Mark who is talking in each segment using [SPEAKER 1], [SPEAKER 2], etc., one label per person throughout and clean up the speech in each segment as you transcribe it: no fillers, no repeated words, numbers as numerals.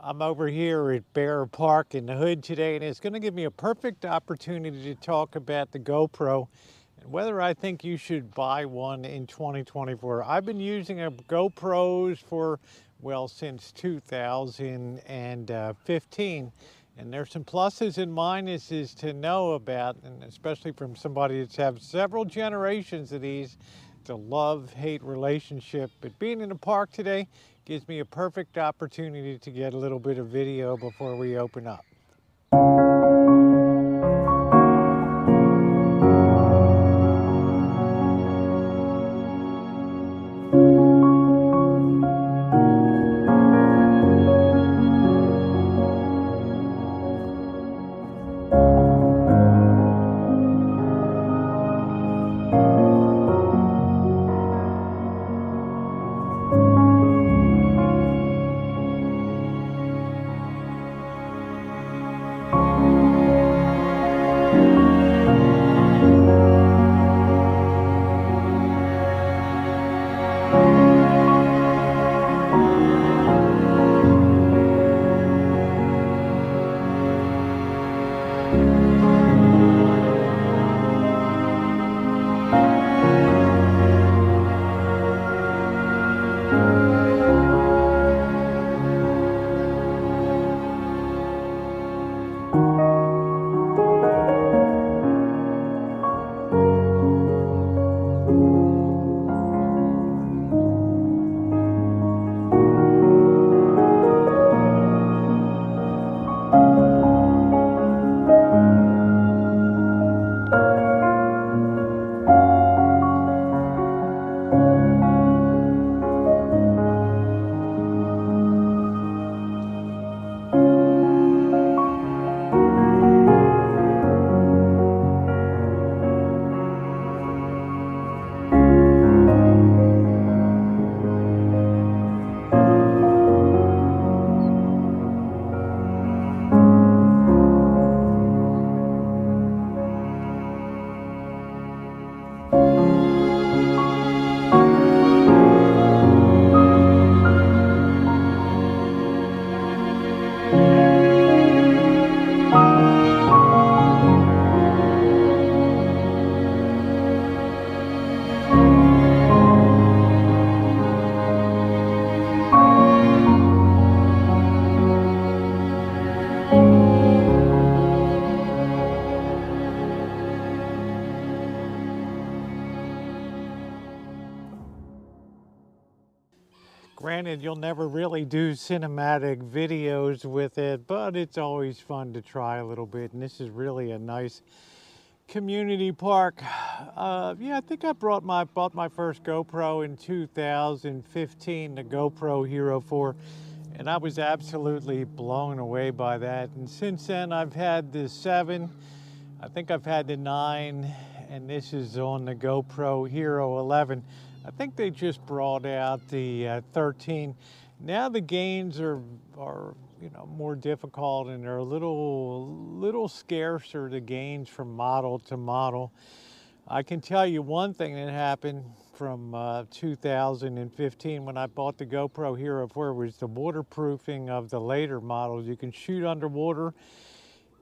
[SPEAKER 1] I'm over here at Bear Park in the Hood today, and it's going to give me a perfect opportunity to talk about the GoPro and whether I think you should buy one in 2024. I've been using a GoPros for, well, since 2015, and there's some pluses and minuses to know about, and especially from somebody that's had several generations of these. It's a love-hate relationship, but being in the park today gives me a perfect opportunity to get a little bit of video before we open up. Granted, you'll never really do cinematic videos with it, but it's always fun to try a little bit. And this is really a nice community park. Yeah, I think I bought my first GoPro in 2015, the GoPro Hero 4, and I was absolutely blown away by that. And since then, I've had the 7, I think I've had the 9, and this is on the GoPro Hero 11. I think they just brought out the 13. Now the gains are more difficult, and they're a little scarcer, the gains from model to model. I can tell you one thing that happened from 2015 when I bought the GoPro Hero 4 was the waterproofing of the later models. You can shoot underwater.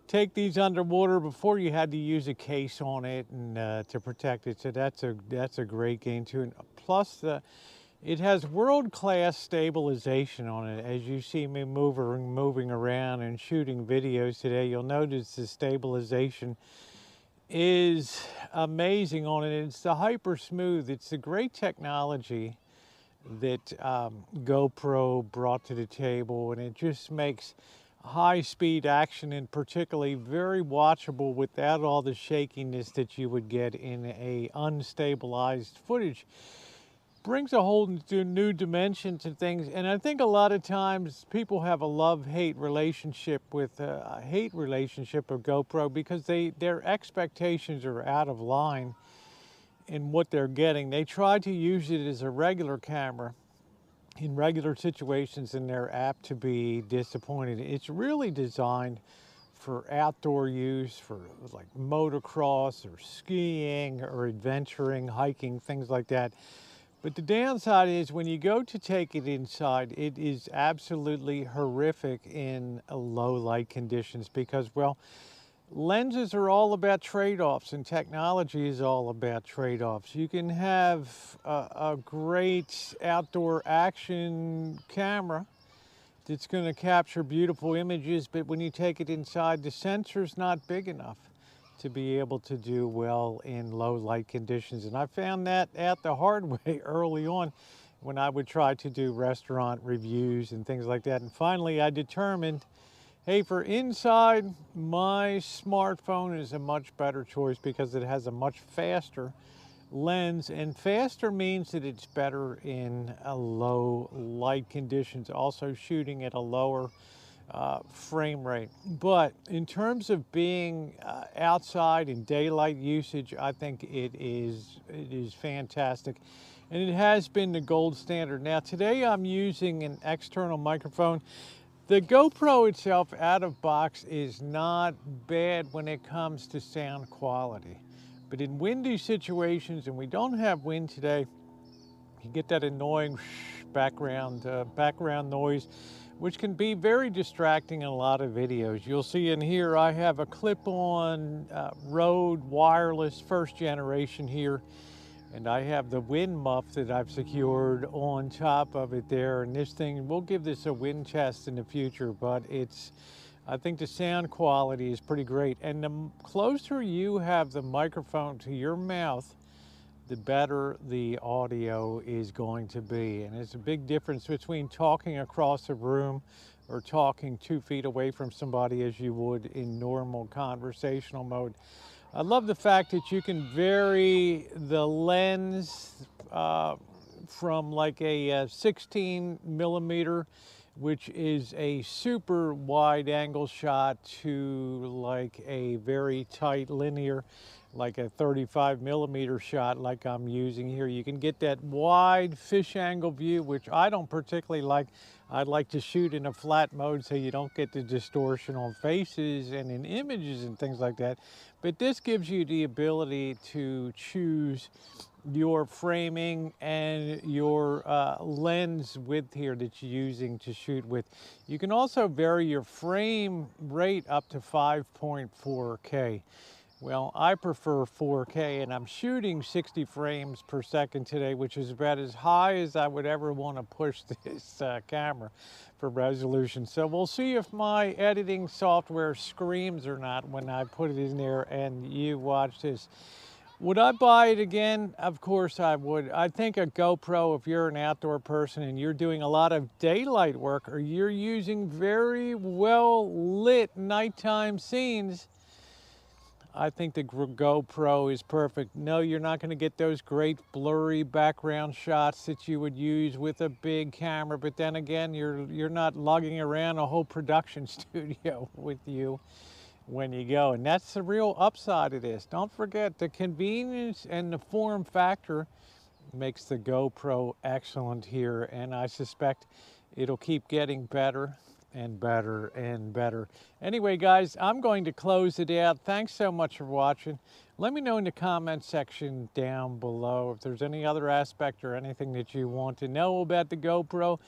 [SPEAKER 1] Take these underwater. Before, you had to use a case on it and to protect it, so that's a great gain too. And plus, it has world-class stabilization on it. As you see me moving around and shooting videos today, you'll notice the stabilization is amazing on it. It's the hyper smooth. It's the great technology that GoPro brought to the table, and it just makes high-speed action, and particularly very watchable without all the shakiness that you would get in a unstabilized footage. Brings a whole new dimension to things, and I think a lot of times people have a love-hate relationship with a hate relationship with GoPro because their expectations are out of line in what they're getting. They try to use it as a regular camera in regular situations, and they're apt to be disappointed. It's really designed for outdoor use, for like motocross or skiing or adventuring, hiking, things like that. But the downside is when you go to take it inside, it is absolutely horrific in low light conditions because, well, lenses are all about trade-offs and technology is all about trade-offs. You can have a great outdoor action camera that's going to capture beautiful images, but when you take it inside, the sensor's not big enough to be able to do well in low light conditions. And I found that out the hard way early on when I would try to do restaurant reviews and things like that. And finally I determined, hey, for inside, my smartphone is a much better choice because it has a much faster lens, and faster means that it's better in low light conditions, also shooting at a lower frame rate. But in terms of being outside in daylight usage, I think it is fantastic, and it has been the gold standard. Now today I'm using an external microphone. The GoPro itself out of box is not bad when it comes to sound quality, but in windy situations, and we don't have wind today, you get that annoying background noise, which can be very distracting in a lot of videos. You'll see in here I have a clip-on Rode wireless first generation here, and I have the wind muff that I've secured on top of it there. And this thing, we'll give this a wind test in the future, but I think the sound quality is pretty great. And the closer you have the microphone to your mouth, the better the audio is going to be. And it's a big difference between talking across a room or talking 2 feet away from somebody as you would in normal conversational mode. I love the fact that you can vary the lens from like a 16 millimeter, which is a super wide angle shot, to like a very tight linear, like a 35 millimeter shot like I'm using here. You can get that wide fish angle view, which I don't particularly like. I'd like to shoot in a flat mode so you don't get the distortion on faces and in images and things like that. But this gives you the ability to choose your framing and your lens width here that you're using to shoot with. You can also vary your frame rate up to 5.4K. Well, I prefer 4K, and I'm shooting 60 frames per second today, which is about as high as I would ever want to push this camera for resolution. So we'll see if my editing software screams or not when I put it in there and you watch this. Would I buy it again? Of course I would. I think a GoPro, if you're an outdoor person and you're doing a lot of daylight work, or you're using very well lit nighttime scenes, I think the GoPro is perfect. No, you're not going to get those great blurry background shots that you would use with a big camera, but then again, you're not lugging around a whole production studio with you when you go, and that's the real upside of this. Don't forget, the convenience and the form factor makes the GoPro excellent here, and I suspect it'll keep getting better and better and better. Anyway, guys, I'm going to close it out. Thanks so much for watching. Let me know in the comment section down below if there's any other aspect or anything that you want to know about the GoPro.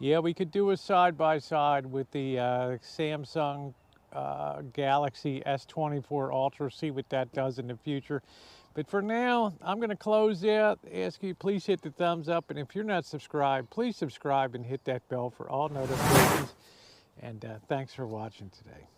[SPEAKER 1] Yeah, we could do a side-by-side with the Samsung Galaxy S24 Ultra, see what that does in the future. But for now, I'm going to close out. Ask you, please hit the thumbs up, and if you're not subscribed, please subscribe and hit that bell for all notifications. And thanks for watching today.